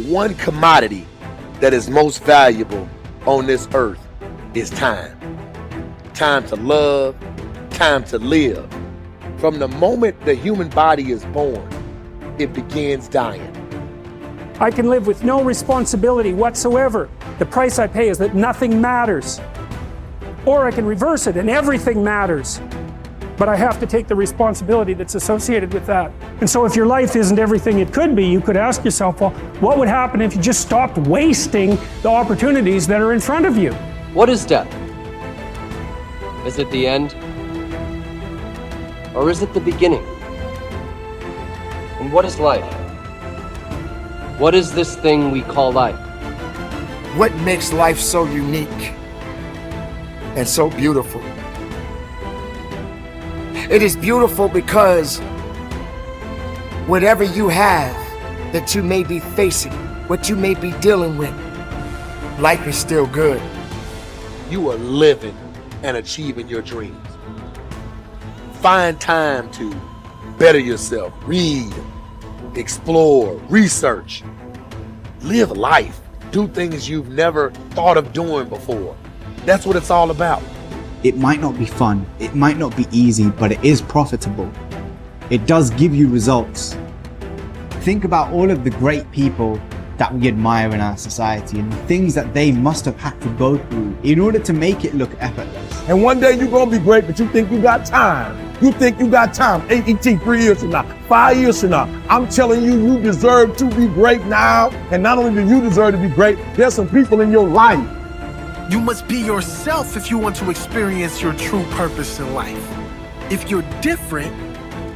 one commodity that is most valuable on this earth is time. Time to love, time to live. From the moment the human body is born, it begins dying. I can live with no responsibility whatsoever. The price I pay is that nothing matters. Or I can reverse it and everything matters. But I have to take the responsibility that's associated with that. And so if your life isn't everything it could be, you could ask yourself, well, what would happen if you just stopped wasting the opportunities that are in front of you? What is death? Is it the end? Or is it the beginning? And what is life? What is this thing we call life? What makes life so unique and so beautiful? It is beautiful because whatever you have that you may be facing, what you may be dealing with, life is still good. You are living and achieving your dreams. Find time to better yourself, read, explore, research, live life, do things you've never thought of doing before. That's what it's all about. It might not be fun, it might not be easy, but it is profitable. It does give you results. Think about all of the great people that we admire in our society and the things that they must have had to go through in order to make it look effortless. And one day you're gonna be great, but you think you got time. You think you got time. AET 3 years from now, 5 years from now. I'm telling you, you deserve to be great now. And not only do you deserve to be great, there's some people in your life. You must be yourself if you want to experience your true purpose in life. If you're different,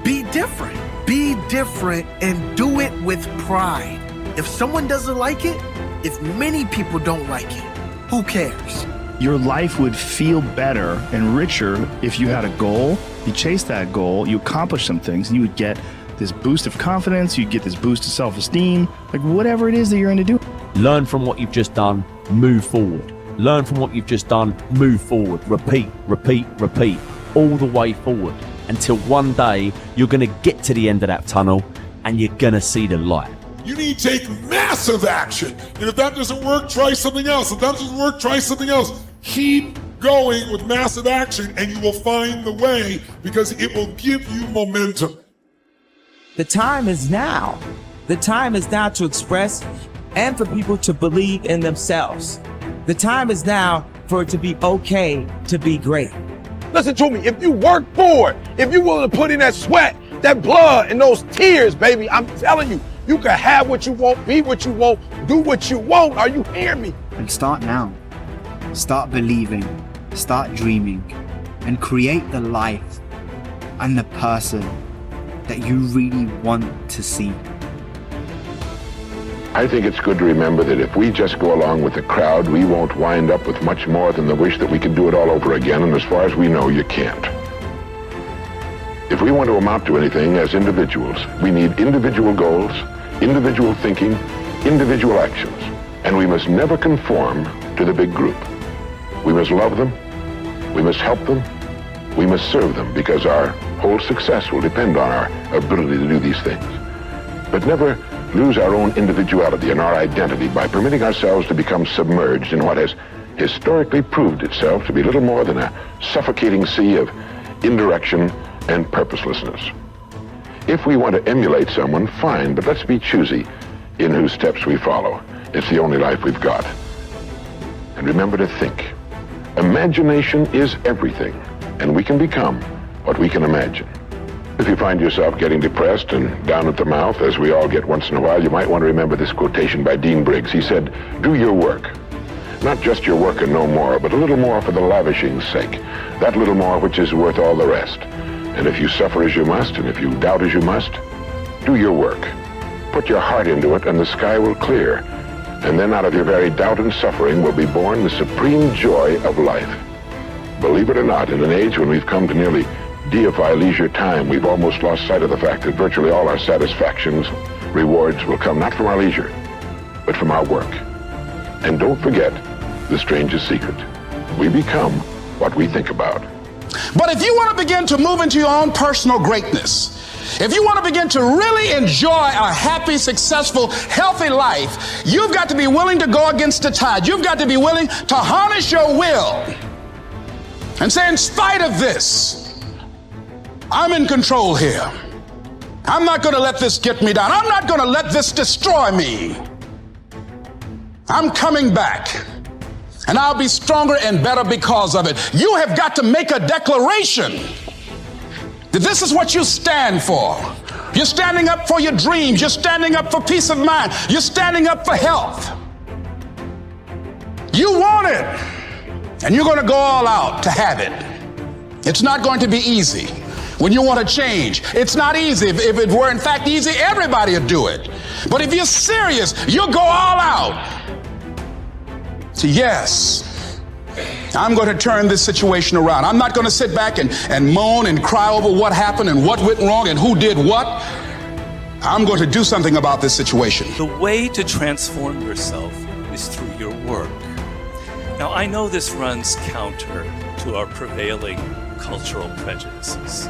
be different. Be different and do it with pride. If someone doesn't like it, if many people don't like it, who cares? Your life would feel better and richer if you had a goal, you chased that goal, you accomplished some things, and you would get this boost of confidence, you'd get this boost of self-esteem, like whatever it is that you're going to do. Learn from what you've just done, move forward. Learn from what you've just done, move forward. Repeat, repeat, repeat, all the way forward until one day you're going to get to the end of that tunnel and you're going to see the light. You need to take massive action. And if that doesn't work, try something else. If that doesn't work, try something else. Keep going with massive action and you will find the way because it will give you momentum. The time is now. The time is now to express and for people to believe in themselves. The time is now for it to be okay to be great. Listen to me, if you work for it, if you're willing to put in that sweat, that blood, and those tears, baby, I'm telling you, you can have what you want, be what you want, do what you want. Are you hearing me? And start now. Start believing, start dreaming, and create the life and the person that you really want to see. I think it's good to remember that if we just go along with the crowd, we won't wind up with much more than the wish that we could do it all over again, and as far as we know, you can't. If we want to amount to anything as individuals, we need individual goals, individual thinking, individual actions, and we must never conform to the big group. We must love them, we must help them, we must serve them, because our whole success will depend on our ability to do these things. But never lose our own individuality and our identity by permitting ourselves to become submerged in what has historically proved itself to be little more than a suffocating sea of indirection and purposelessness. If we want to emulate someone, fine, but let's be choosy in whose steps we follow. It's the only life we've got. And remember to think. Imagination is everything, and we can become what we can imagine. If you find yourself getting depressed and down at the mouth, as we all get once in a while, you might want to remember this quotation by Dean Briggs. He said, "Do your work. Not just your work and no more, but a little more for the lavishing's sake. That little more which is worth all the rest. And if you suffer as you must, and if you doubt as you must, do your work. Put your heart into it, and the sky will clear. And then out of your very doubt and suffering will be born the supreme joy of life." Believe it or not, in an age when we've come to nearly deify leisure time, we've almost lost sight of the fact that virtually all our satisfactions, rewards will come not from our leisure, but from our work. And don't forget the strangest secret. We become what we think about. But if you want to begin to move into your own personal greatness, If you want to begin to really enjoy a happy, successful, healthy life, you've got to be willing to go against the tide. You've got to be willing to harness your will and say, in spite of this, I'm in control here. I'm not going to let this get me down. I'm not going to let this destroy me. I'm coming back, and I'll be stronger and better because of it. You have got to make a declaration that this is what you stand for. You're standing up for your dreams. You're standing up for peace of mind. You're standing up for health. You want it, and you're going to go all out to have it. It's not going to be easy. When you want to change, it's not easy. If it were in fact easy, everybody would do it. But if you're serious, you'll go all out. So yes, I'm going to turn this situation around. I'm not going to sit back and moan and cry over what happened and what went wrong and who did what. I'm going to do something about this situation. The way to transform yourself is through your work. Now, I know this runs counter to our prevailing cultural prejudices.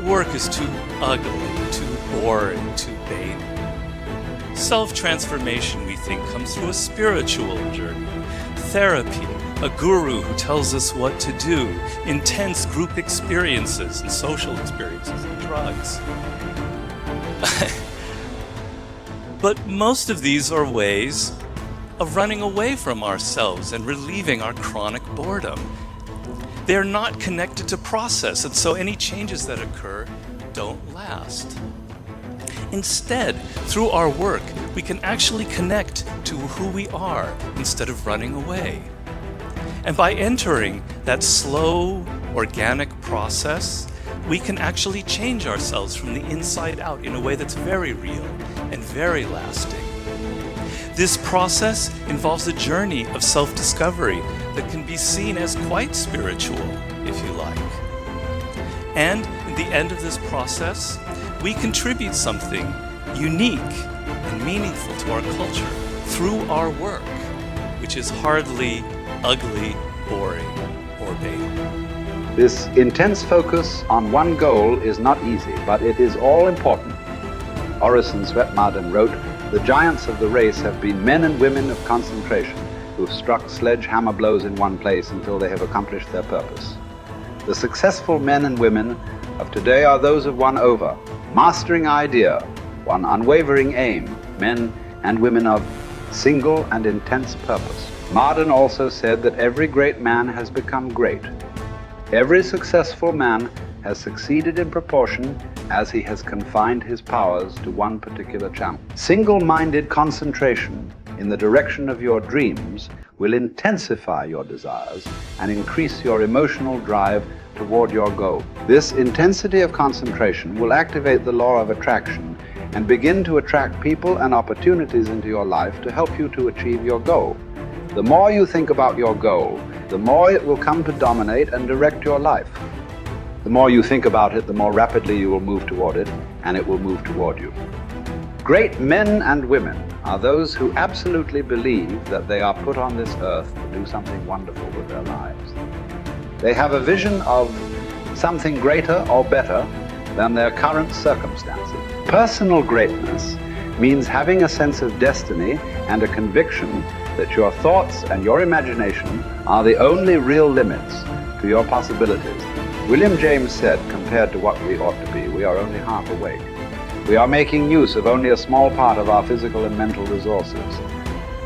Work is too ugly, too boring, too vain. Self-transformation, we think, comes through a spiritual journey, therapy, a guru who tells us what to do, intense group experiences and social experiences, and drugs. But most of these are ways of running away from ourselves and relieving our chronic boredom. They're not connected to process, and so any changes that occur don't last. Instead, through our work, we can actually connect to who we are instead of running away. And by entering that slow, organic process, we can actually change ourselves from the inside out in a way that's very real and very lasting. This process involves a journey of self-discovery that can be seen as quite spiritual, if you like. And in the end of this process, we contribute something unique and meaningful to our culture through our work, which is hardly ugly, boring, or vain. This intense focus on one goal is not easy, but it is all important. Orison Swett Marden wrote, "The giants of the race have been men and women of concentration who have struck sledgehammer blows in one place until they have accomplished their purpose. The successful men and women of today are those of one over, mastering idea, one unwavering aim, men and women of single and intense purpose." Marden also said that every great man has become great. Every successful man has succeeded in proportion as he has confined his powers to one particular channel. Single-minded concentration in the direction of your dreams will intensify your desires and increase your emotional drive toward your goal. This intensity of concentration will activate the law of attraction and begin to attract people and opportunities into your life to help you to achieve your goal. The more you think about your goal, the more it will come to dominate and direct your life. The more you think about it, the more rapidly you will move toward it, and it will move toward you. Great men and women are those who absolutely believe that they are put on this earth to do something wonderful with their lives. They have a vision of something greater or better than their current circumstances. Personal greatness means having a sense of destiny and a conviction that your thoughts and your imagination are the only real limits to your possibilities. William James said, compared to what we ought to be, we are only half awake. We are making use of only a small part of our physical and mental resources.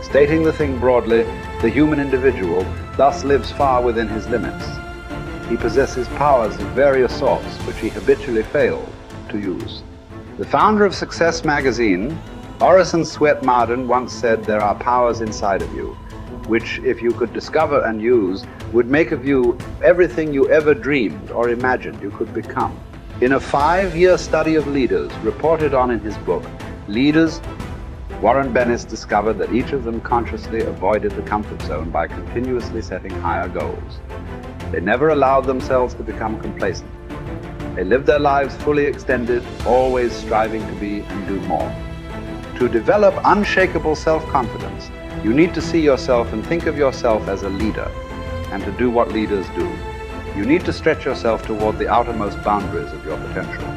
Stating the thing broadly, the human individual thus lives far within his limits. He possesses powers of various sorts which he habitually fails to use. The founder of Success magazine, Orison Swett Marden, once said, "There are powers inside of you, which if you could discover and use, would make of you everything you ever dreamed or imagined you could become." In a 5-year study of leaders reported on in his book, Leaders, Warren Bennis discovered that each of them consciously avoided the comfort zone by continuously setting higher goals. They never allowed themselves to become complacent. They lived their lives fully extended, always striving to be and do more. To develop unshakable self-confidence, you need to see yourself and think of yourself as a leader, and to do what leaders do. You need to stretch yourself toward the outermost boundaries of your potential.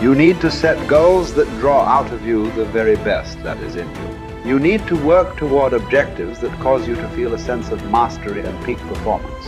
You need to set goals that draw out of you the very best that is in you. You need to work toward objectives that cause you to feel a sense of mastery and peak performance.